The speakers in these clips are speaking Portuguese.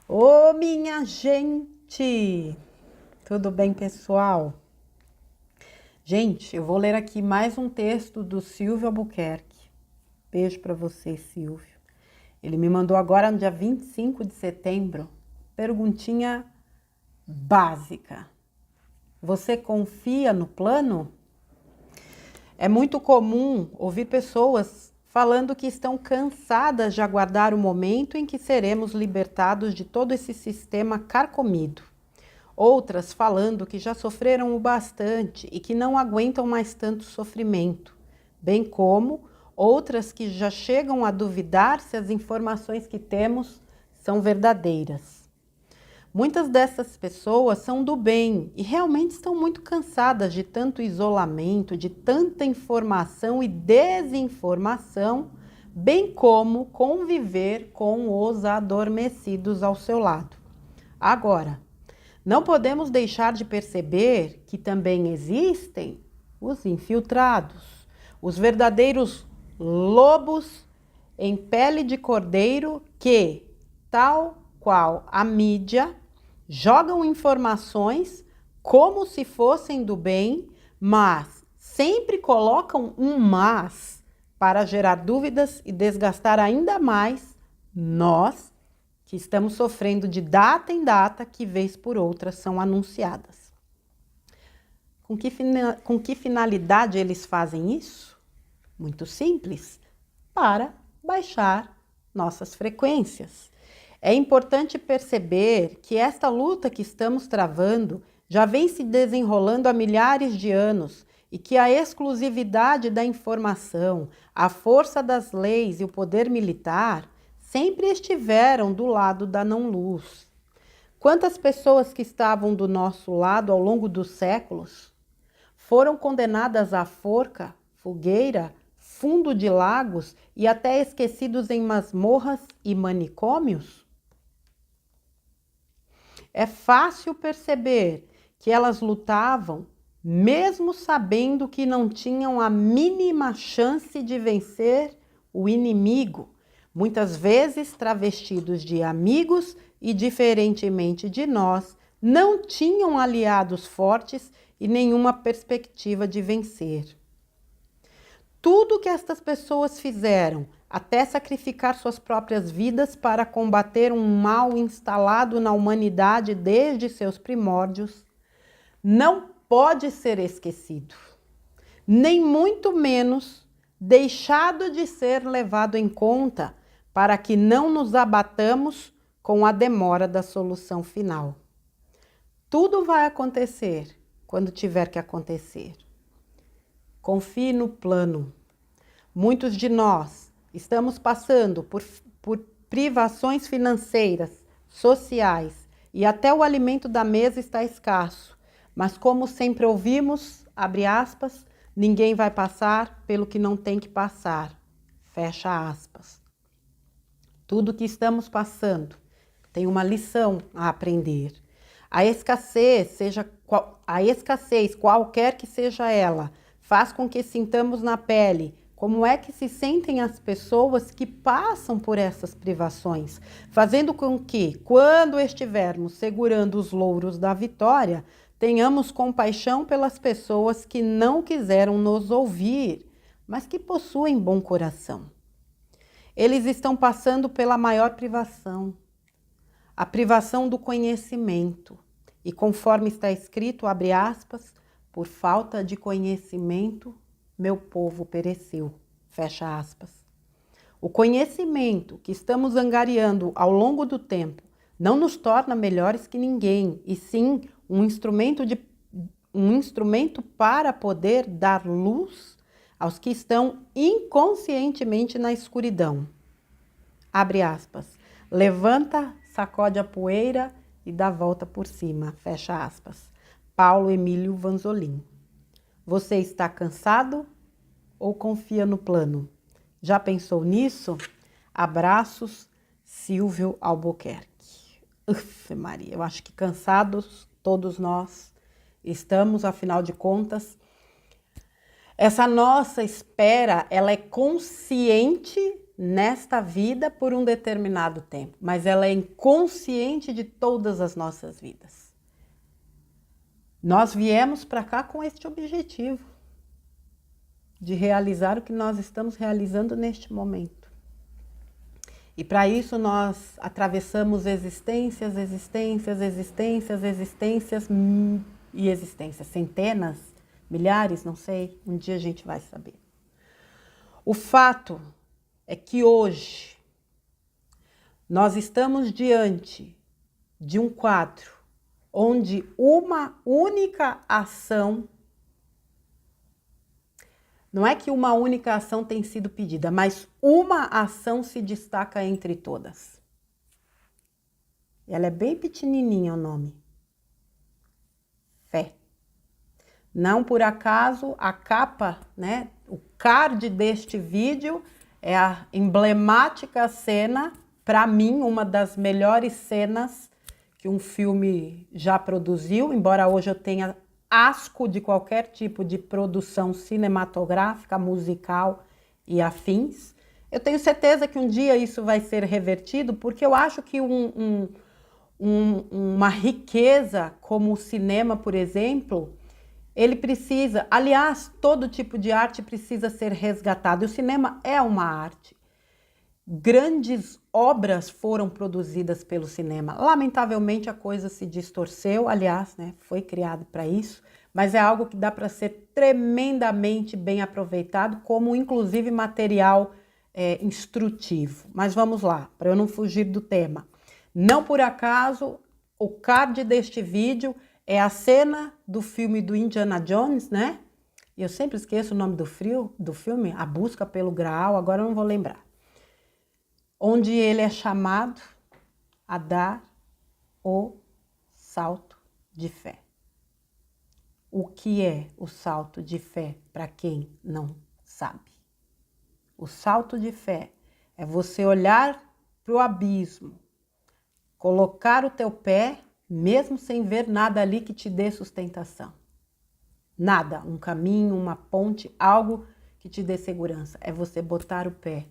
Ô, minha gente! Tudo bem, pessoal? Gente, eu vou ler aqui mais um texto do Silvio Albuquerque. Beijo para você, Silvio. Ele me mandou agora no dia 25 de setembro, perguntinha básica. Você confia no plano? É muito comum ouvir pessoas falando que estão cansadas de aguardar o momento em que seremos libertados de todo esse sistema carcomido. Outras falando que já sofreram o bastante e que não aguentam mais tanto sofrimento, bem como outras que já chegam a duvidar se as informações que temos são verdadeiras. Muitas dessas pessoas são do bem e realmente estão muito cansadas de tanto isolamento, de tanta informação e desinformação, bem como conviver com os adormecidos ao seu lado. Agora, não podemos deixar de perceber que também existem os infiltrados, os verdadeiros lobos em pele de cordeiro que, tal qual a mídia, jogam informações como se fossem do bem, mas sempre colocam um mas para gerar dúvidas e desgastar ainda mais nós que estamos sofrendo de data em data que vez por outra são anunciadas. Com que finalidade eles fazem isso? Muito simples, para baixar nossas frequências. É importante perceber que esta luta que estamos travando já vem se desenrolando há milhares de anos e que a exclusividade da informação, a força das leis e o poder militar sempre estiveram do lado da não-luz. Quantas pessoas que estavam do nosso lado ao longo dos séculos foram condenadas à forca, fogueira, fundo de lagos e até esquecidos em masmorras e manicômios? É fácil perceber que elas lutavam mesmo sabendo que não tinham a mínima chance de vencer o inimigo, muitas vezes travestidos de amigos e, diferentemente de nós, não tinham aliados fortes e nenhuma perspectiva de vencer. Tudo que estas pessoas fizeram, até sacrificar suas próprias vidas para combater um mal instalado na humanidade desde seus primórdios, não pode ser esquecido, nem muito menos deixado de ser levado em conta para que não nos abatamos com a demora da solução final. Tudo vai acontecer quando tiver que acontecer. Confie no plano. Muitos de nós estamos passando por privações financeiras, sociais e até o alimento da mesa está escasso. Mas como sempre ouvimos, abre aspas, ninguém vai passar pelo que não tem que passar, fecha aspas. Tudo que estamos passando tem uma lição a aprender. A escassez, qualquer que seja ela, faz com que sintamos na pele como é que se sentem as pessoas que passam por essas privações, fazendo com que, quando estivermos segurando os louros da vitória, tenhamos compaixão pelas pessoas que não quiseram nos ouvir, mas que possuem bom coração. Eles estão passando pela maior privação, a privação do conhecimento. E conforme está escrito, abre aspas, por falta de conhecimento, meu povo pereceu, fecha aspas. O conhecimento que estamos angariando ao longo do tempo não nos torna melhores que ninguém, e sim um instrumento para poder dar luz aos que estão inconscientemente na escuridão. Abre aspas. Levanta, sacode a poeira e dá volta por cima. Fecha aspas. Paulo Emílio Vanzolin. Você está cansado ou confia no plano? Já pensou nisso? Abraços, Silvio Albuquerque. Uf, Maria, eu acho que cansados todos nós estamos, afinal de contas. Essa nossa espera, ela é consciente nesta vida por um determinado tempo, mas ela é inconsciente de todas as nossas vidas. Nós viemos para cá com este objetivo de realizar o que nós estamos realizando neste momento. E para isso nós atravessamos existências e existências, centenas, milhares, não sei, um dia a gente vai saber. O fato é que hoje nós estamos diante de um quadro onde uma única ação, não é que uma única ação tem sido pedida, mas uma ação se destaca entre todas. Ela é bem pequenininha o nome. Fé. Não por acaso a capa, né, o card deste vídeo é a emblemática cena, para mim, uma das melhores cenas que um filme já produziu, embora hoje eu tenha asco de qualquer tipo de produção cinematográfica, musical e afins. Eu tenho certeza que um dia isso vai ser revertido, porque eu acho que uma riqueza como o cinema, por exemplo, ele precisa, aliás, todo tipo de arte precisa ser resgatado. E o cinema é uma arte. Grandes obras foram produzidas pelo cinema. Lamentavelmente a coisa se distorceu, aliás, né, foi criado para isso, mas é algo que dá para ser tremendamente bem aproveitado, como inclusive material instrutivo. Mas vamos lá, para eu não fugir do tema. Não por acaso, o card deste vídeo é a cena do filme do Indiana Jones, né? E eu sempre esqueço o nome do filme, A Busca pelo Graal, agora eu não vou lembrar. Onde ele é chamado a dar o salto de fé. O que é o salto de fé para quem não sabe? O salto de fé é você olhar para o abismo, colocar o teu pé, mesmo sem ver nada ali que te dê sustentação. Nada, um caminho, uma ponte, algo que te dê segurança. É você botar o pé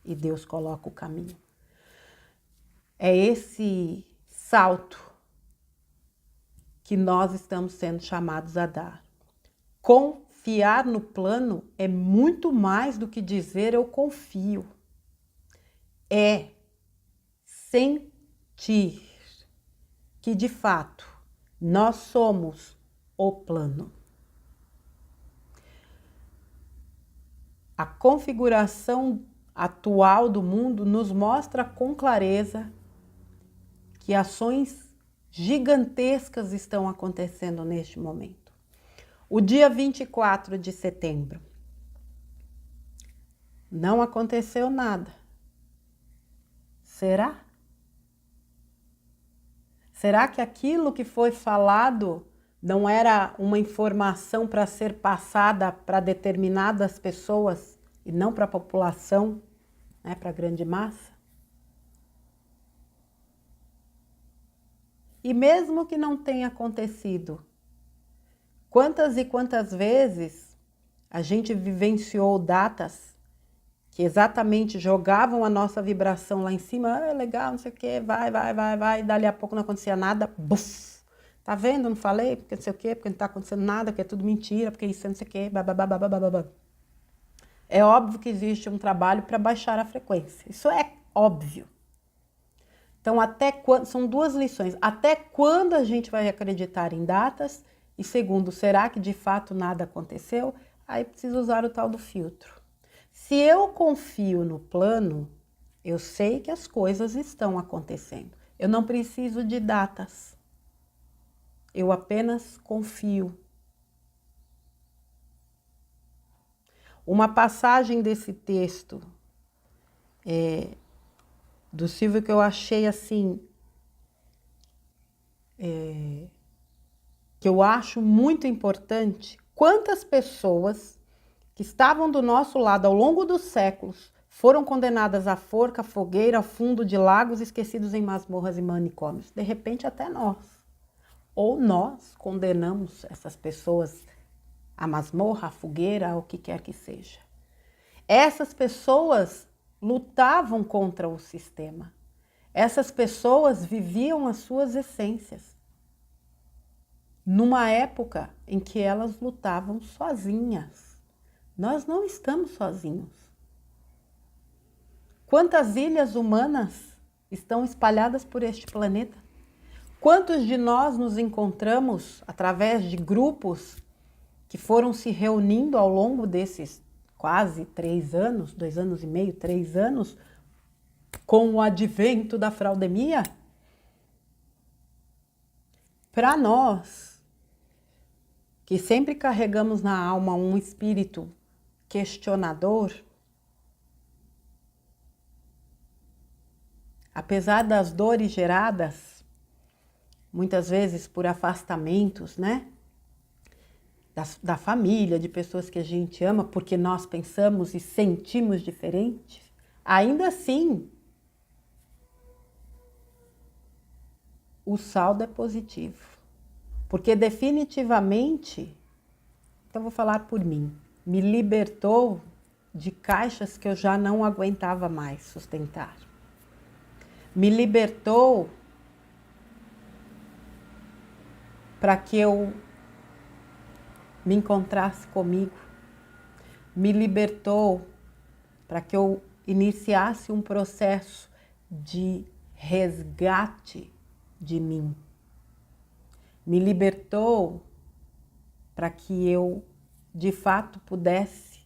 e Deus coloca o caminho. É esse salto que nós estamos sendo chamados a dar. Confiar no plano é muito mais do que dizer eu confio. É sentir que, de fato, nós somos o plano. A configuração atual do mundo nos mostra com clareza que ações gigantescas estão acontecendo neste momento. O dia 24 de setembro, não aconteceu nada. Será? Será que aquilo que foi falado não era uma informação para ser passada para determinadas pessoas e não para a população, né, para a grande massa? E mesmo que não tenha acontecido, quantas e quantas vezes a gente vivenciou datas que exatamente jogavam a nossa vibração lá em cima, é legal, não sei o quê, vai, e dali a pouco não acontecia nada, buf! Tá vendo? Não falei, porque não sei o quê, porque não tá acontecendo nada, porque é tudo mentira, porque isso não sei o quê, babá. É óbvio que existe um trabalho para baixar a frequência, isso é óbvio. Então, até quando, são duas lições, até quando a gente vai acreditar em datas? E segundo, será que de fato nada aconteceu? Aí precisa usar o tal do filtro. Se eu confio no plano, eu sei que as coisas estão acontecendo. Eu não preciso de datas. Eu apenas confio. Uma passagem desse texto do Silvio que eu achei assim, que eu acho muito importante. Quantas pessoas que estavam do nosso lado ao longo dos séculos foram condenadas à forca, fogueira, ao fundo de lagos, esquecidos em masmorras e manicômios. De repente, até nós. Ou nós condenamos essas pessoas à masmorra, à fogueira, ao que quer que seja. Essas pessoas lutavam contra o sistema. Essas pessoas viviam as suas essências. Numa época em que elas lutavam sozinhas. Nós não estamos sozinhos. Quantas ilhas humanas estão espalhadas por este planeta? Quantos de nós nos encontramos através de grupos que foram se reunindo ao longo desses quase 3 anos, 2 anos e meio, 3 anos, com o advento da fraudemia? Para nós, que sempre carregamos na alma um espírito questionador, apesar das dores geradas, muitas vezes por afastamentos, né? Da família, de pessoas que a gente ama, porque nós pensamos e sentimos diferentes, ainda assim, o saldo é positivo. Porque definitivamente, então vou falar por mim, me libertou de caixas que eu já não aguentava mais sustentar. Me libertou para que eu me encontrasse comigo. Me libertou para que eu iniciasse um processo de resgate de mim. Me libertou para que eu, de fato, pudesse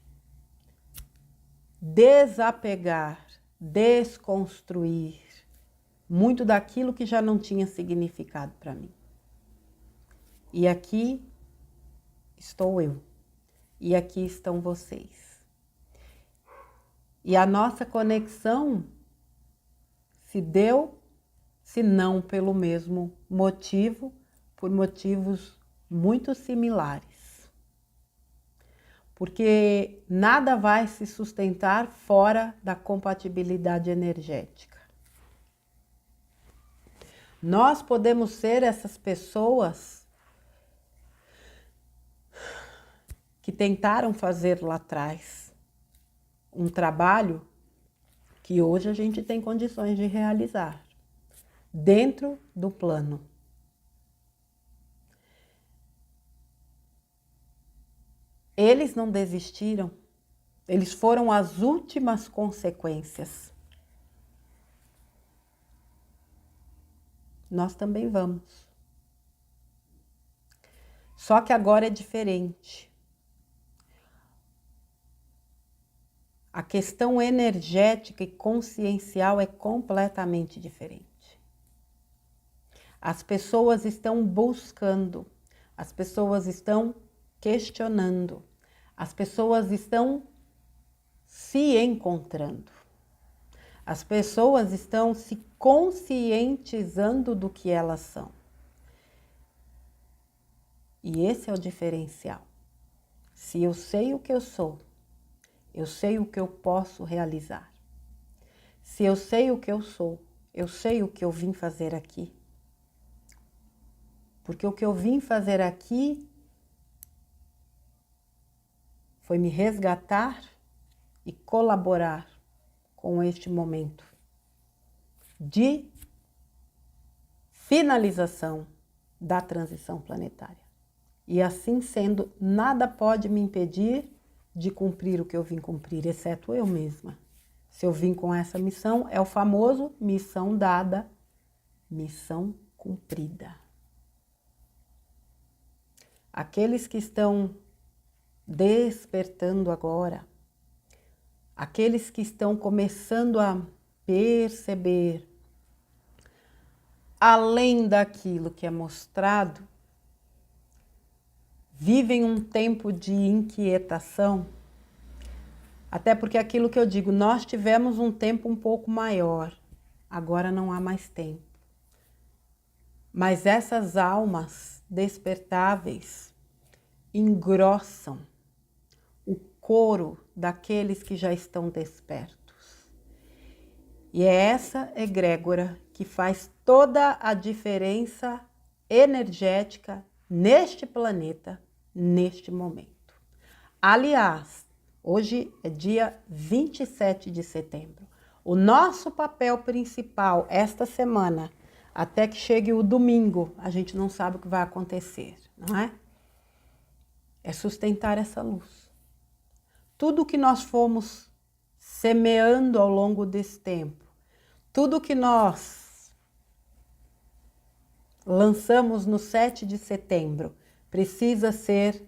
desapegar, desconstruir muito daquilo que já não tinha significado para mim. E aqui estou eu, e aqui estão vocês. E a nossa conexão se deu, se não pelo mesmo motivo, por motivos muito similares. Porque nada vai se sustentar fora da compatibilidade energética. Nós podemos ser essas pessoas que tentaram fazer lá atrás um trabalho que hoje a gente tem condições de realizar dentro do plano. Eles não desistiram, eles foram as últimas consequências. Nós também vamos. Só que agora é diferente. A questão energética e consciencial é completamente diferente. As pessoas estão buscando, as pessoas estão questionando, as pessoas estão se encontrando. As pessoas estão se conscientizando do que elas são. E esse é o diferencial. Se eu sei o que eu sou, eu sei o que eu posso realizar. Se eu sei o que eu sou, eu sei o que eu vim fazer aqui. Porque o que eu vim fazer aqui foi me resgatar e colaborar com este momento de finalização da transição planetária. E assim sendo, nada pode me impedir de cumprir o que eu vim cumprir, exceto eu mesma. Se eu vim com essa missão, é o famoso missão dada, missão cumprida. Aqueles que estão despertando agora, aqueles que estão começando a perceber, além daquilo que é mostrado, vivem um tempo de inquietação, até porque aquilo que eu digo, nós tivemos um tempo um pouco maior, agora não há mais tempo. Mas essas almas despertáveis engrossam o coro daqueles que já estão despertos. E é essa egrégora que faz toda a diferença energética neste planeta, neste momento. Aliás, hoje é dia 27 de setembro. O nosso papel principal esta semana, até que chegue o domingo, a gente não sabe o que vai acontecer, não é? É sustentar essa luz. Tudo que nós fomos semeando ao longo desse tempo, tudo que nós lançamos no 7 de setembro, precisa ser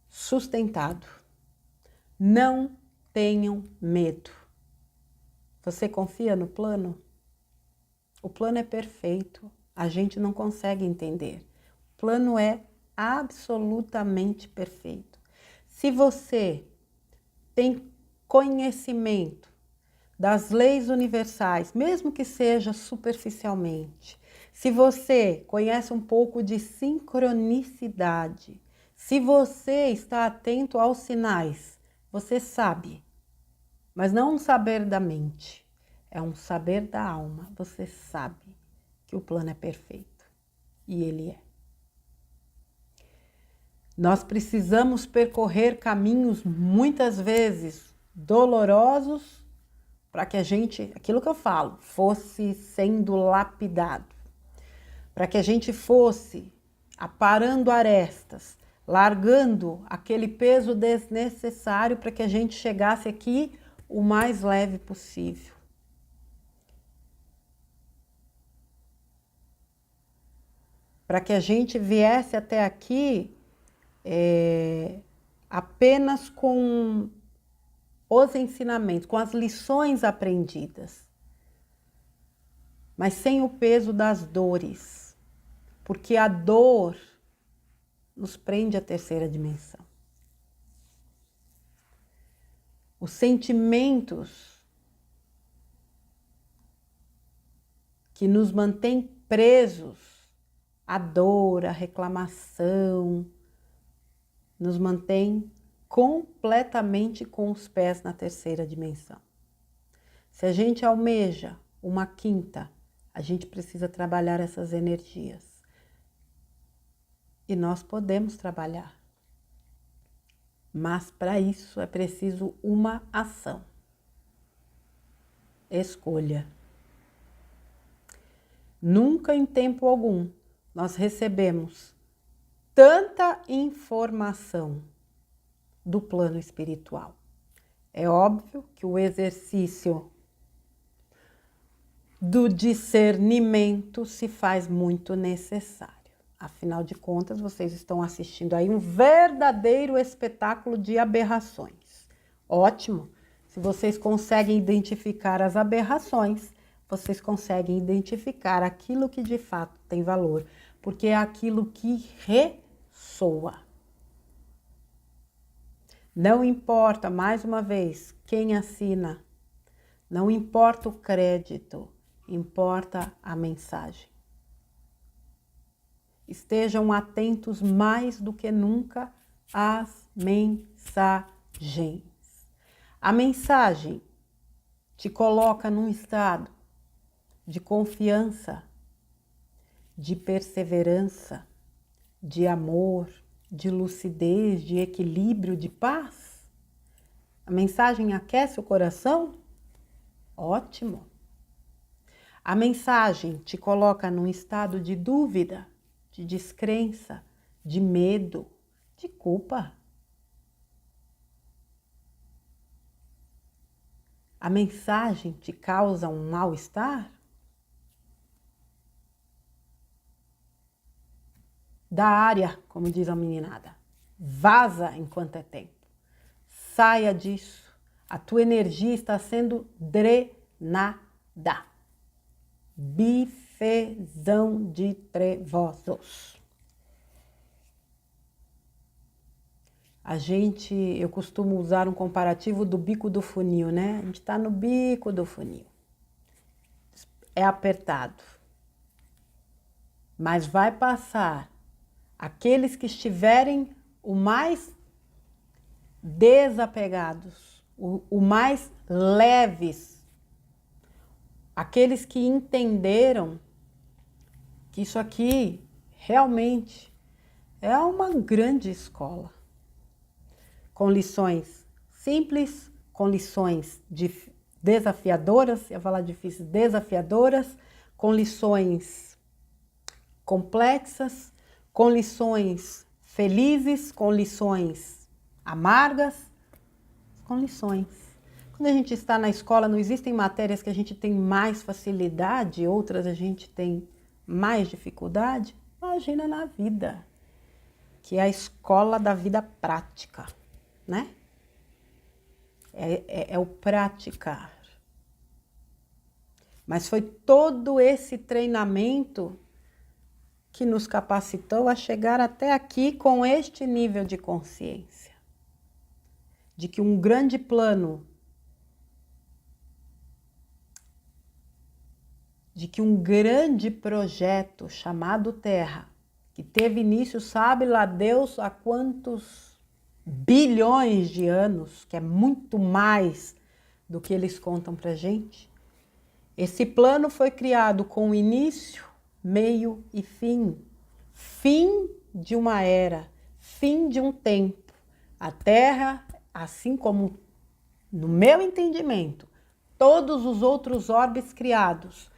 sustentado. Não tenham medo. Você confia no plano? O plano é perfeito. A gente não consegue entender. O plano é absolutamente perfeito. Se você tem conhecimento das leis universais, mesmo que seja superficialmente, se você conhece um pouco de sincronicidade, se você está atento aos sinais, você sabe, mas não um saber da mente, é um saber da alma. Você sabe que o plano é perfeito e ele é. Nós precisamos percorrer caminhos muitas vezes dolorosos para que a gente, aquilo que eu falo, fosse sendo lapidado, para que a gente fosse aparando arestas, largando aquele peso desnecessário para que a gente chegasse aqui o mais leve possível. Para que a gente viesse até aqui apenas com os ensinamentos, com as lições aprendidas, mas sem o peso das dores, porque a dor nos prende à terceira dimensão. Os sentimentos que nos mantêm presos à dor, à reclamação, nos mantém completamente com os pés na terceira dimensão. Se a gente almeja uma quinta, a gente precisa trabalhar essas energias. E nós podemos trabalhar. Mas para isso é preciso uma ação. Escolha. Nunca em tempo algum nós recebemos tanta informação do plano espiritual. É óbvio que o exercício do discernimento se faz muito necessário. Afinal de contas, vocês estão assistindo aí um verdadeiro espetáculo de aberrações. Ótimo! Se vocês conseguem identificar as aberrações, vocês conseguem identificar aquilo que de fato tem valor, porque é aquilo que ressoa. Não importa, mais uma vez, quem assina, não importa o crédito, importa a mensagem. Estejam atentos mais do que nunca às mensagens. A mensagem te coloca num estado de confiança, de perseverança, de amor, de lucidez, de equilíbrio, de paz. A mensagem aquece o coração? Ótimo. A mensagem te coloca num estado de dúvida, de descrença, de medo, de culpa. A mensagem te causa um mal-estar? Da área, como diz a meninada. Vaza enquanto é tempo. Saia disso. A tua energia está sendo drenada. Bifezão de trevosos. Eu costumo usar um comparativo do bico do funil, né? A gente está no bico do funil. É apertado. Mas vai passar aqueles que estiverem o mais desapegados, o mais leves, aqueles que entenderam que isso aqui realmente é uma grande escola, com lições simples, com lições desafiadoras, eu ia falar difíceis, desafiadoras, com lições complexas, com lições felizes, com lições amargas, com lições. Quando a gente está na escola, não existem matérias que a gente tem mais facilidade, outras a gente tem mais dificuldade? Imagina na vida, que é a escola da vida prática, né? É o praticar. Mas foi todo esse treinamento que nos capacitou a chegar até aqui com este nível de consciência. De que um grande plano, de que um grande projeto chamado Terra, que teve início, sabe lá Deus há quantos bilhões de anos, que é muito mais do que eles contam pra gente. Esse plano foi criado com início, meio e fim. Fim de uma era, fim de um tempo. A Terra, assim como no meu entendimento, todos os outros orbes criados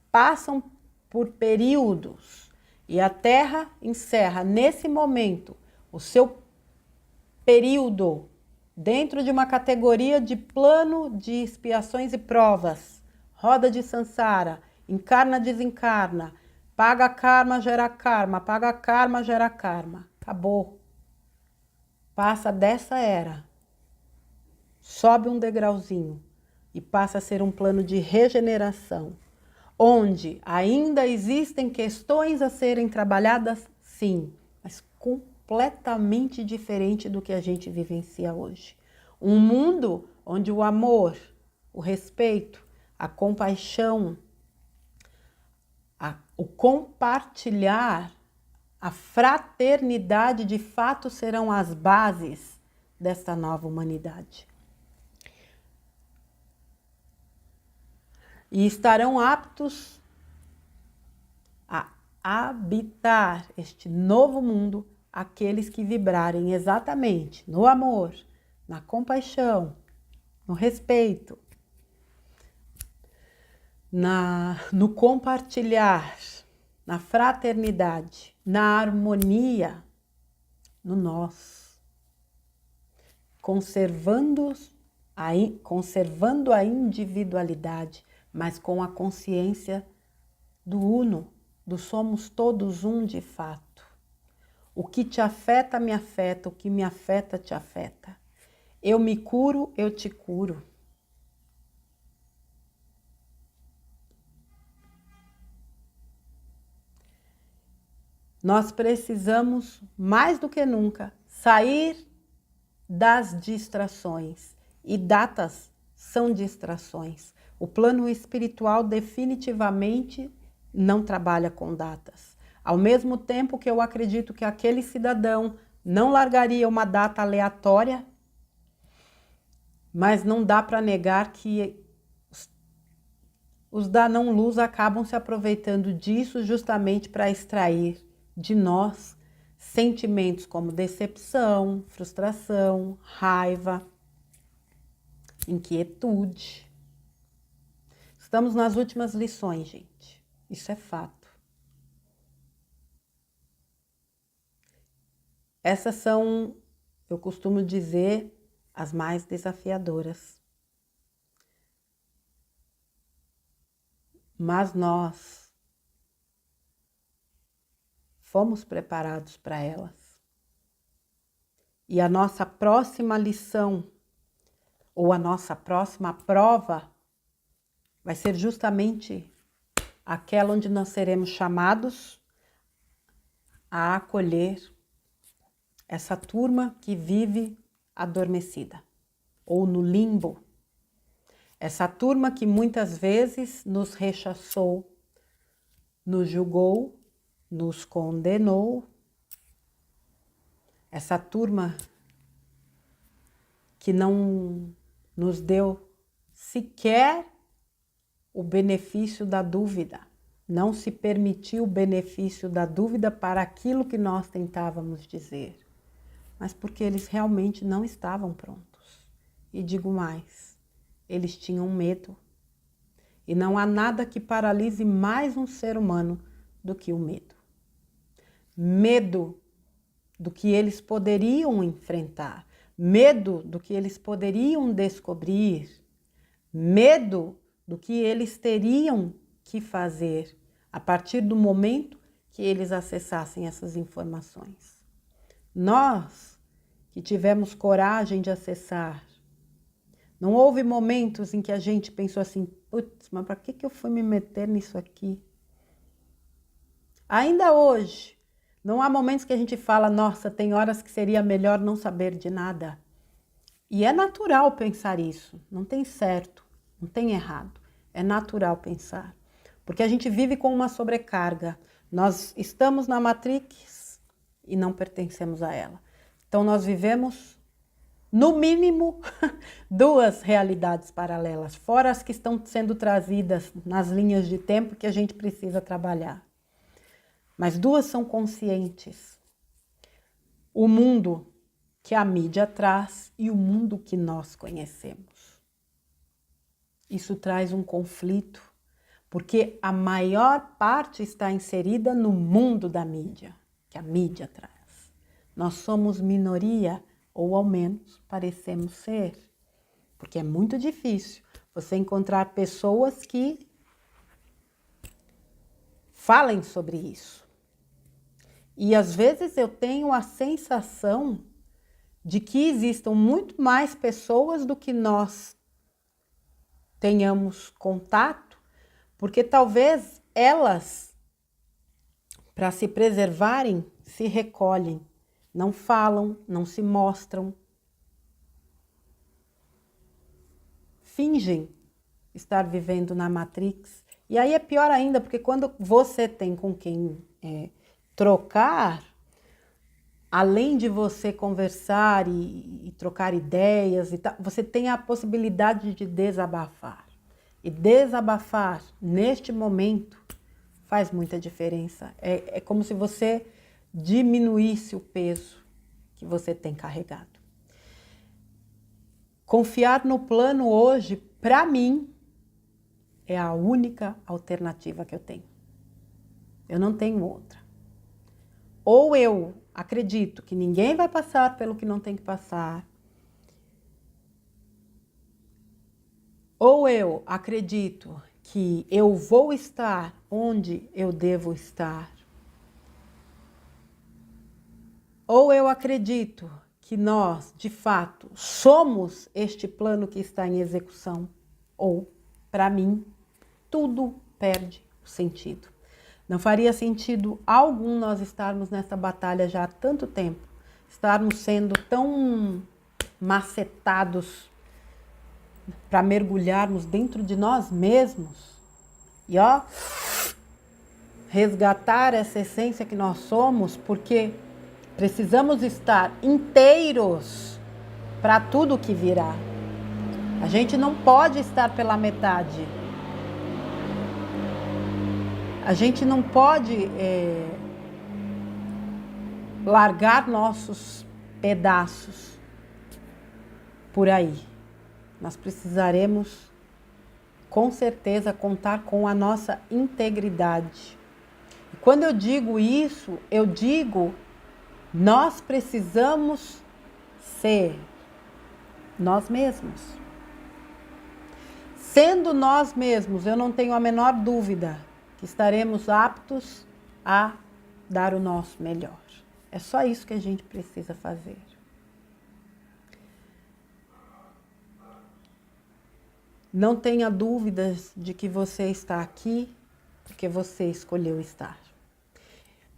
passam por períodos e a Terra encerra nesse momento o seu período dentro de uma categoria de plano de expiações e provas, roda de samsara, encarna, desencarna, paga karma, gera karma, paga karma, gera karma. Acabou. Passa dessa era, sobe um degrauzinho e passa a ser um plano de regeneração, onde ainda existem questões a serem trabalhadas, sim, mas completamente diferente do que a gente vivencia hoje. Um mundo onde o amor, o respeito, a compaixão, o compartilhar, a fraternidade de fato serão as bases desta nova humanidade. E estarão aptos a habitar este novo mundo aqueles que vibrarem exatamente no amor, na compaixão, no respeito, no compartilhar, na fraternidade, na harmonia, no nós, conservando a individualidade, mas com a consciência do uno, do somos todos um de fato. O que te afeta, me afeta, o que me afeta, te afeta. Eu me curo, eu te curo. Nós precisamos, mais do que nunca, sair das distrações. E datas são distrações. O plano espiritual definitivamente não trabalha com datas. Ao mesmo tempo que eu acredito que aquele cidadão não largaria uma data aleatória, mas não dá para negar que os da não-luz acabam se aproveitando disso justamente para extrair de nós sentimentos como decepção, frustração, raiva, inquietude. Estamos nas últimas lições, gente. Isso é fato. Essas são, eu costumo dizer, as mais desafiadoras. Mas nós fomos preparados para elas. E a nossa próxima lição, ou a nossa próxima prova, vai ser justamente aquela onde nós seremos chamados a acolher essa turma que vive adormecida, ou no limbo. Essa turma que muitas vezes nos rechaçou, nos julgou, nos condenou. Essa turma que não nos deu sequer o benefício da dúvida, não se permitiu o benefício da dúvida para aquilo que nós tentávamos dizer, mas porque eles realmente não estavam prontos. E digo mais, eles tinham medo. E não há nada que paralise mais um ser humano do que o medo. Medo do que eles poderiam enfrentar, medo do que eles poderiam descobrir, medo do que eles teriam que fazer a partir do momento que eles acessassem essas informações. Nós que tivemos coragem de acessar, não houve momentos em que a gente pensou assim, putz, mas para que eu fui me meter nisso aqui? Ainda hoje, não há momentos que a gente fala, nossa, tem horas que seria melhor não saber de nada. E é natural pensar isso, não tem certo, não tem errado, é natural pensar. Porque a gente vive com uma sobrecarga, nós estamos na Matrix e não pertencemos a ela. Então nós vivemos, no mínimo, duas realidades paralelas, fora as que estão sendo trazidas nas linhas de tempo que a gente precisa trabalhar. Mas duas são conscientes. O mundo que a mídia traz e o mundo que nós conhecemos. Isso traz um conflito, porque a maior parte está inserida no mundo da mídia, que a mídia traz. Nós somos minoria, ou ao menos parecemos ser, porque é muito difícil você encontrar pessoas que falem sobre isso. E às vezes eu tenho a sensação de que existam muito mais pessoas do que nós tenhamos contato, porque talvez elas, para se preservarem, se recolhem, não falam, não se mostram, fingem estar vivendo na Matrix. E aí é pior ainda, porque quando você tem com quem trocar, além de você conversar e trocar ideias, e tal, você tem a possibilidade de desabafar. E desabafar neste momento faz muita diferença. É como se você diminuísse o peso que você tem carregado. Confiar no plano hoje, para mim, é a única alternativa que eu tenho. Eu não tenho outra. Ou eu acredito que ninguém vai passar pelo que não tem que passar, ou eu acredito que eu vou estar onde eu devo estar, ou eu acredito que nós, de fato, somos este plano que está em execução, ou, para mim, tudo perde o sentido. Não faria sentido algum nós estarmos nessa batalha já há tanto tempo, estarmos sendo tão macetados para mergulharmos dentro de nós mesmos e resgatar essa essência que nós somos, porque precisamos estar inteiros para tudo que virá. A gente não pode estar pela metade. A gente não pode largar nossos pedaços por aí. Nós precisaremos, com certeza, contar com a nossa integridade. E quando eu digo isso, eu digo, nós precisamos ser nós mesmos. Sendo nós mesmos, eu não tenho a menor dúvida que estaremos aptos a dar o nosso melhor. É só isso que a gente precisa fazer. Não tenha dúvidas de que você está aqui porque você escolheu estar.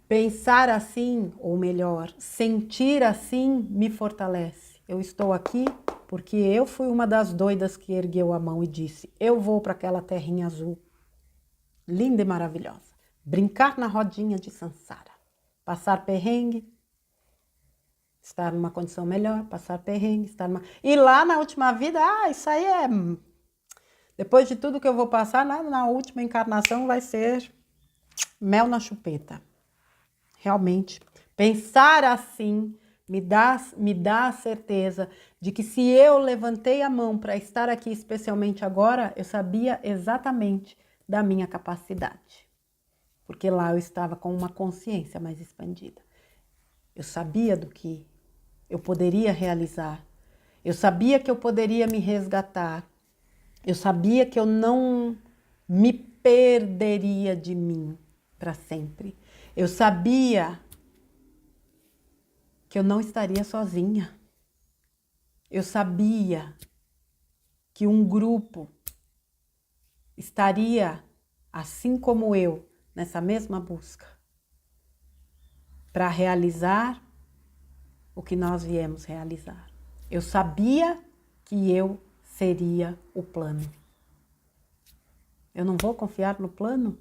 Pensar assim, ou melhor, sentir assim, me fortalece. Eu estou aqui porque eu fui uma das doidas que ergueu a mão e disse, eu vou para aquela terrinha azul, linda e maravilhosa. Brincar na rodinha de Sansara. Passar perrengue, estar numa condição melhor, passar perrengue, estar numa... E lá na última vida, isso aí é... Depois de tudo que eu vou passar, na última encarnação vai ser mel na chupeta. Realmente, pensar assim me dá a certeza de que se eu levantei a mão para estar aqui, especialmente agora, eu sabia exatamente da minha capacidade. Porque lá eu estava com uma consciência mais expandida. Eu sabia do que eu poderia realizar. Eu sabia que eu poderia me resgatar. Eu sabia que eu não me perderia de mim para sempre. Eu sabia que eu não estaria sozinha. Eu sabia que um grupo estaria, assim como eu, nessa mesma busca, para realizar o que nós viemos realizar. Eu sabia que eu seria o plano. Eu não vou confiar no plano?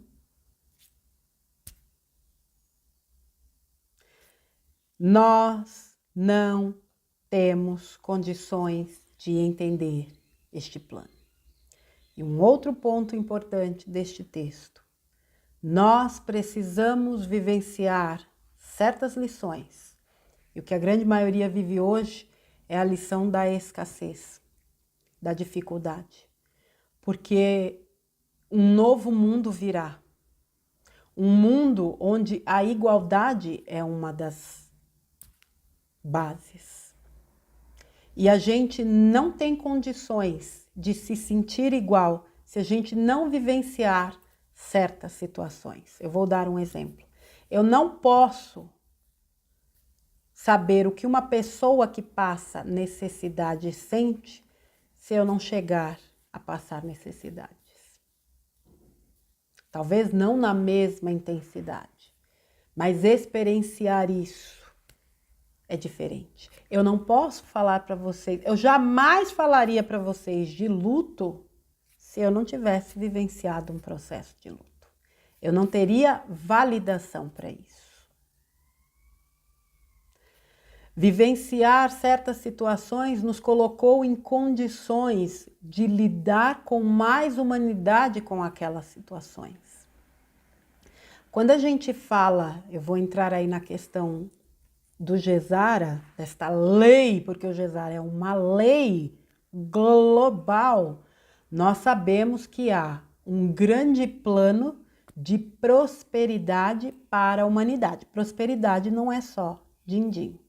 Nós não temos condições de entender este plano. E um outro ponto importante deste texto: nós precisamos vivenciar certas lições. E o que a grande maioria vive hoje é a lição da escassez, da dificuldade. Porque um novo mundo virá. Um mundo onde a igualdade é uma das bases. E a gente não tem condições de se sentir igual se a gente não vivenciar certas situações. Eu vou dar um exemplo. Eu não posso saber o que uma pessoa que passa necessidade sente se eu não chegar a passar necessidades. Talvez não na mesma intensidade, mas experienciar isso é diferente. Eu não posso falar para vocês, eu jamais falaria para vocês de luto se eu não tivesse vivenciado um processo de luto. Eu não teria validação para isso. Vivenciar certas situações nos colocou em condições de lidar com mais humanidade com aquelas situações. Quando a gente fala, eu vou entrar aí na questão do Gesara, desta lei, porque o Gesara é uma lei global, nós sabemos que há um grande plano de prosperidade para a humanidade. Prosperidade não é só din-din.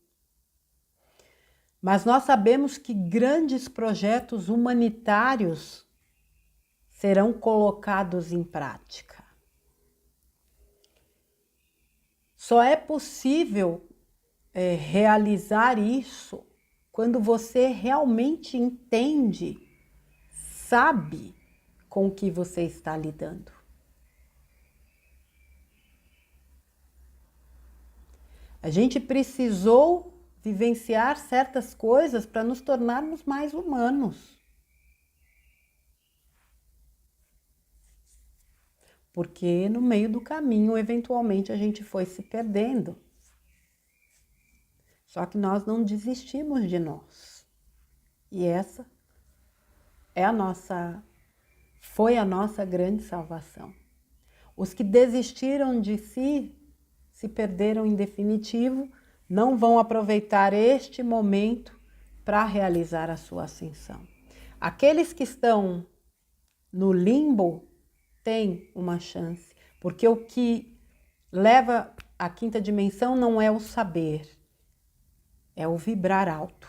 Mas nós sabemos que grandes projetos humanitários serão colocados em prática. Só é possível realizar isso quando você realmente entende, sabe com o que você está lidando. A gente precisou vivenciar certas coisas para nos tornarmos mais humanos. Porque no meio do caminho, eventualmente, a gente foi se perdendo. Só que nós não desistimos de nós. E essa é foi a nossa grande salvação. Os que desistiram de si, se perderam em definitivo, não vão aproveitar este momento para realizar a sua ascensão. Aqueles que estão no limbo têm uma chance, porque o que leva à quinta dimensão não é o saber, é o vibrar alto,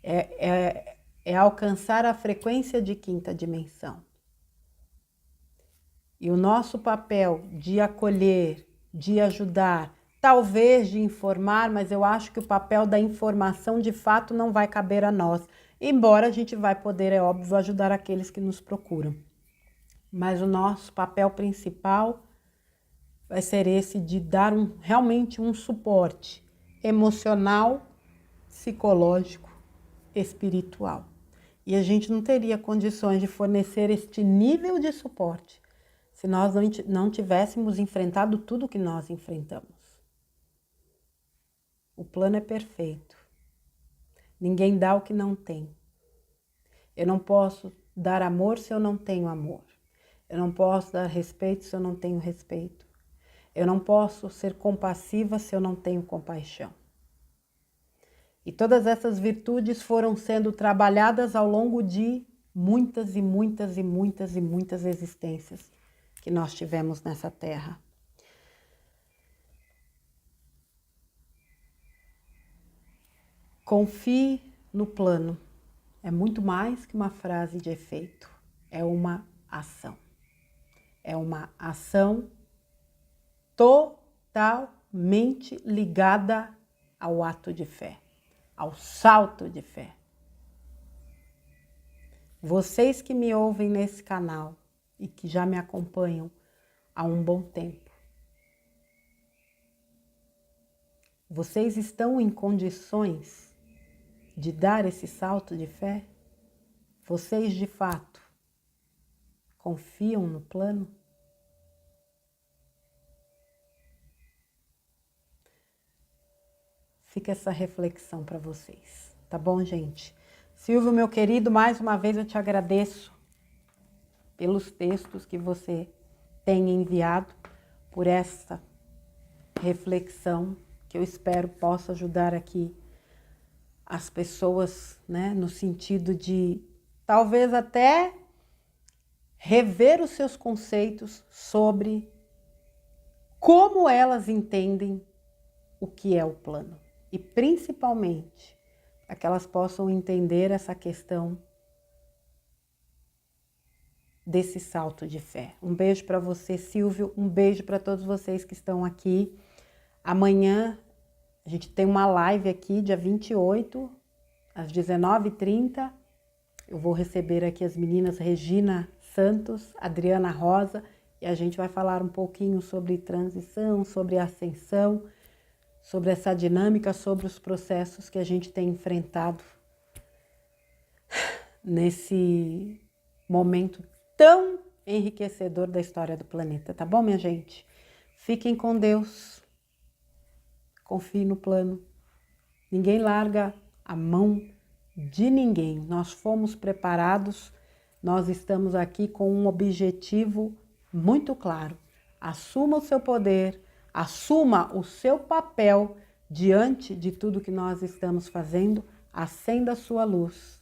é alcançar a frequência de quinta dimensão. E o nosso papel de acolher, de ajudar, talvez de informar, mas eu acho que o papel da informação de fato não vai caber a nós, embora a gente vai poder, é óbvio, ajudar aqueles que nos procuram. Mas o nosso papel principal vai ser esse de dar realmente um suporte emocional, psicológico, espiritual. E a gente não teria condições de fornecer este nível de suporte se nós não tivéssemos enfrentado tudo que nós enfrentamos. O plano é perfeito. Ninguém dá o que não tem. Eu não posso dar amor se eu não tenho amor. Eu não posso dar respeito se eu não tenho respeito. Eu não posso ser compassiva se eu não tenho compaixão. E todas essas virtudes foram sendo trabalhadas ao longo de muitas e muitas e muitas e muitas existências que nós tivemos nessa terra. Confie no plano. É muito mais que uma frase de efeito. É uma ação. É uma ação totalmente ligada ao ato de fé, ao salto de fé. Vocês que me ouvem nesse canal e que já me acompanham há um bom tempo, vocês estão em condições de dar esse salto de fé? Vocês de fato confiam no plano? Fica essa reflexão para vocês, tá bom, gente? Silvio, meu querido, mais uma vez eu te agradeço pelos textos que você tem enviado, por essa reflexão que eu espero possa ajudar aqui as pessoas, né, no sentido de talvez até rever os seus conceitos sobre como elas entendem o que é o plano. E principalmente, para que elas possam entender essa questão desse salto de fé. Um beijo para você, Silvio, um beijo para todos vocês que estão aqui. Amanhã a gente tem uma live aqui, dia 28, às 19h30. Eu vou receber aqui as meninas Regina Santos, Adriana Rosa, e a gente vai falar um pouquinho sobre transição, sobre ascensão, sobre essa dinâmica, sobre os processos que a gente tem enfrentado nesse momento tão enriquecedor da história do planeta, tá bom, minha gente? Fiquem com Deus, confie no plano, ninguém larga a mão de ninguém, nós fomos preparados, nós estamos aqui com um objetivo muito claro, assuma o seu poder, assuma o seu papel diante de tudo que nós estamos fazendo, acenda a sua luz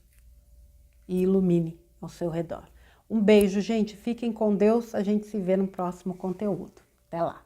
e ilumine ao seu redor. Um beijo, gente. Fiquem com Deus. A gente se vê no próximo conteúdo. Até lá.